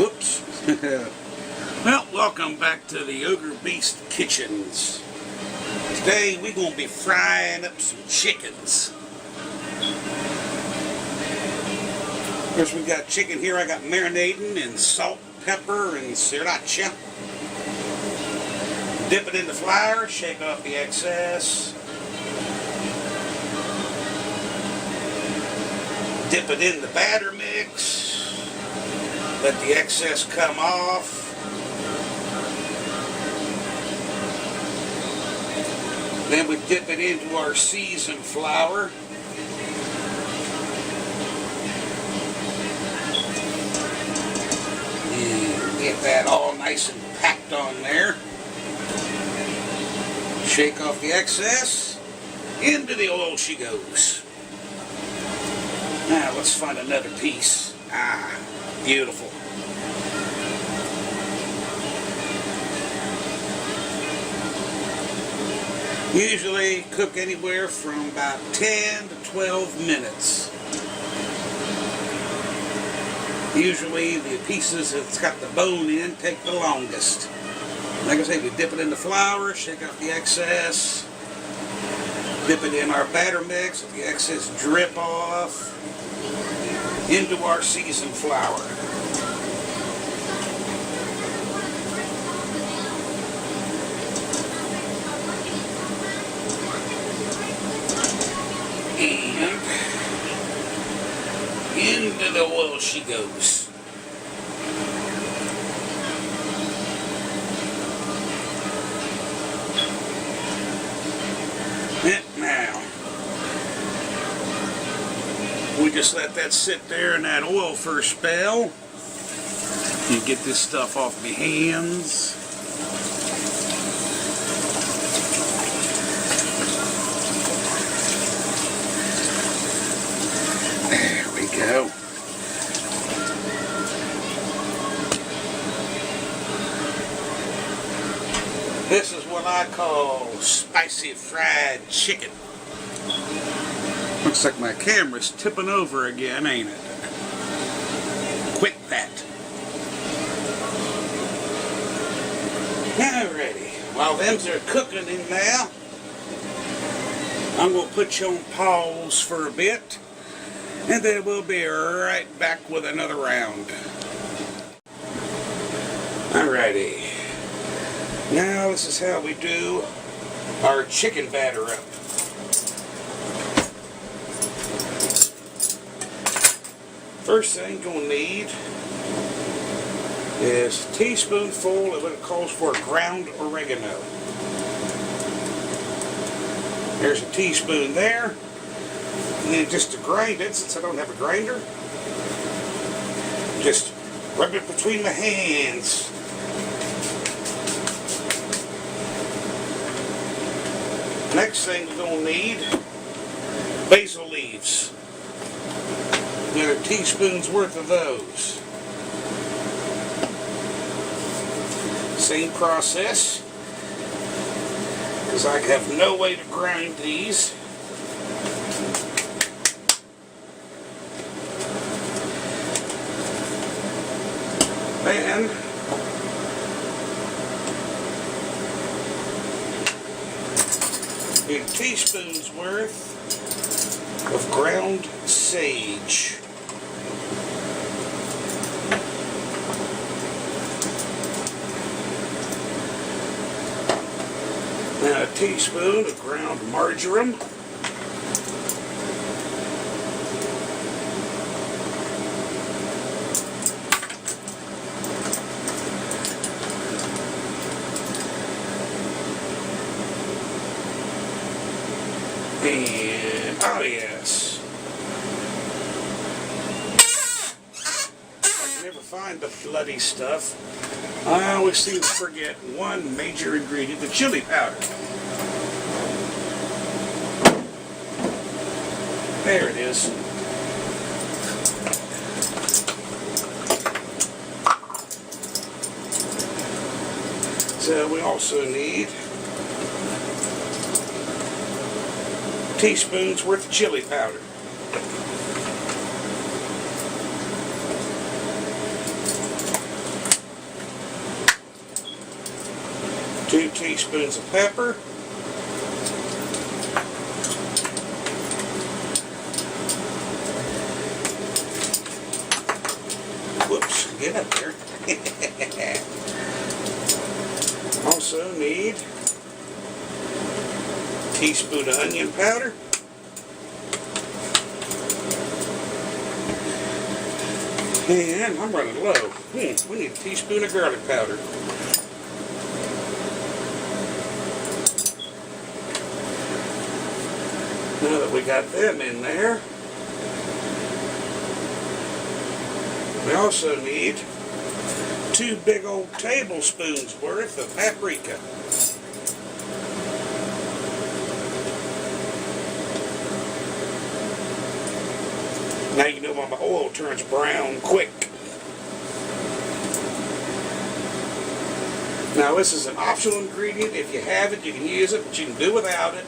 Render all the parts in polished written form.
Whoops. Well, welcome back to the Ogre Beast Kitchens. Today we're going to be frying up some chickens. First we got chicken here I got marinating in salt, pepper, and sriracha. Dip it in the flour, shake off the excess. Dip it in the batter mix. Let the excess come off. Then we dip it into our seasoned flour. And get that all nice and packed on there. Shake off the excess. Into the oil she goes. Now let's find another piece. Ah, beautiful. Usually cook anywhere from about 10 to 12 minutes. Usually the pieces that's got the bone in take the longest. Like I say, we dip it in the flour, shake off the excess, dip it in our batter mix, let the excess drip off into our seasoned flour. And into the oil she goes. And now, we just let that sit there in that oil for a spell. You get this stuff off my hands. Go. This is what I call spicy fried chicken. Looks like my camera's tipping over again, ain't it? Quit that. Alrighty. While them's are cooking in there, I'm going to put you on pause for a bit. And then we'll be right back with another round. Alrighty. Now this is how we do our chicken batter up. First thing you're going to need is a teaspoonful of what it calls for ground oregano. There's a teaspoon there. And then just to grind it, since I don't have a grinder, just rub it between my hands. Next thing we're going to need, basil leaves. Another teaspoon's worth of those. Same process, because I have no way to grind these. Then a teaspoon's worth of ground sage. Now a teaspoon of ground marjoram. And, oh yes, I can never find the bloody stuff. I always seem to forget one major ingredient, the chili powder. There it is. So we also need teaspoons worth of chili powder. teaspoons of pepper. Whoops, get up there. Also need a teaspoon of onion powder. And I'm running low. We need a teaspoon of garlic powder. Now that we got them in there, we also need 2 big old tablespoons worth of paprika. Now you know why my oil turns brown quick. Now this is an optional ingredient. If you have it, you can use it, but you can do without it.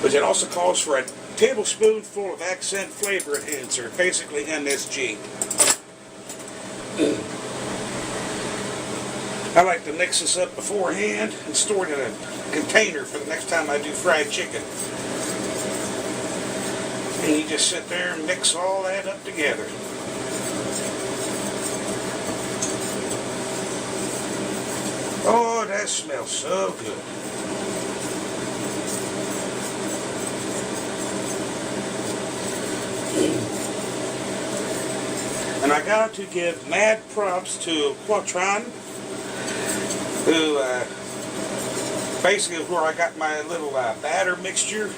But it also calls for a tablespoonful of accent flavor enhancer, basically MSG. I like to mix this up beforehand and store it in a container for the next time I do fried chicken. And you just sit there and mix all that up together. Oh, that smells so good. And I got to give mad props to Quatron, who basically is where I got my little batter mixture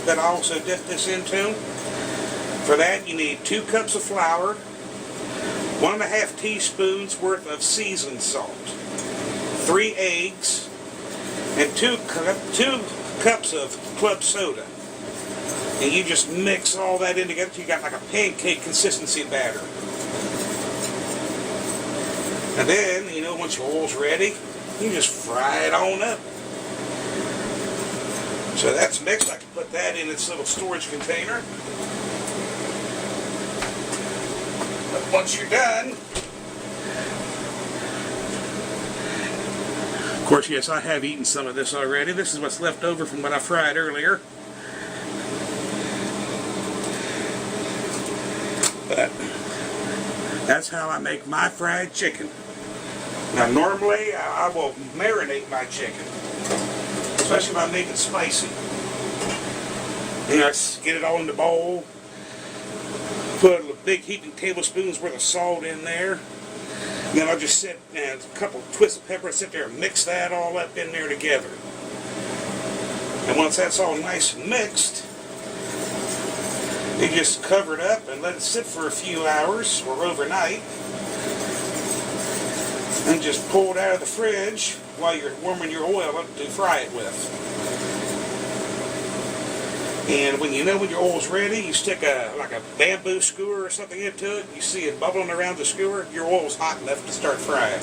that I also dip this into. For that you need 2 cups of flour, 1.5 teaspoons worth of seasoned salt, 3 eggs, and 2 cups of club soda. And you just mix all that in together till you got like a pancake consistency batter. And then, you know, once your oil's ready, you just fry it on up. So that's mixed. I can put that in its little storage container. But once you're done, of course, yes, I have eaten some of this already. This is what's left over from what I fried earlier. But that's how I make my fried chicken. Now normally I will marinate my chicken, especially if I make it spicy. You know, get it all in the bowl, put a big heaping tablespoons worth of salt in there, and then I'll just sit and a couple twists of pepper and sit there and mix that all up in there together. And once that's all nice and mixed, you just cover it up and let it sit for a few hours or overnight. And just pull it out of the fridge while you're warming your oil up to fry it with. And when you know when your oil's ready, you stick like a bamboo skewer or something into it. You see it bubbling around the skewer, your oil's hot enough to start frying.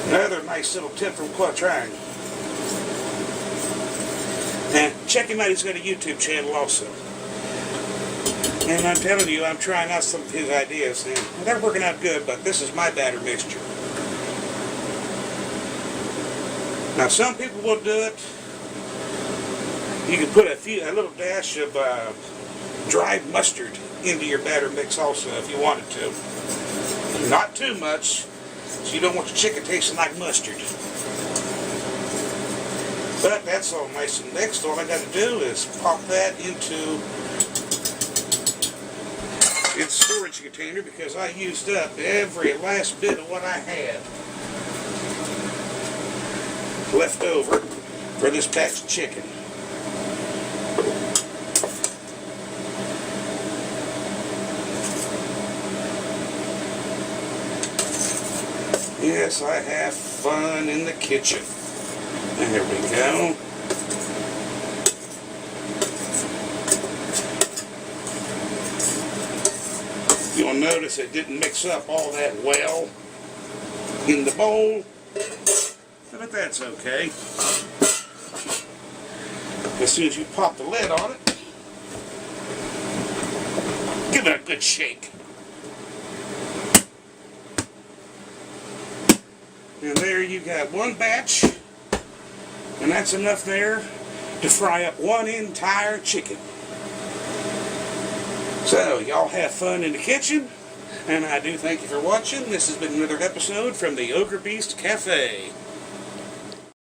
Another nice little tip from Quatron. And check him out, he's got a YouTube channel also. And I'm telling you, I'm trying out some of his ideas, and they're working out good, but this is my batter mixture. Now, some people will do it. You can put a little dash of dried mustard into your batter mix also, if you wanted to. Not too much, so you don't want your chicken tasting like mustard. But that's all nice and mixed. All I got to do is pop that into its storage container because I used up every last bit of what I had left over for this batch of chicken. Yes, I have fun in the kitchen. There we go. You'll notice it didn't mix up all that well in the bowl, but that's okay. As soon as you pop the lid on it, give it a good shake. And there you got one batch And that's enough there to fry up one entire chicken. So, y'all have fun in the kitchen, and I do thank you for watching. This has been another episode from the Ogre Beast Cafe.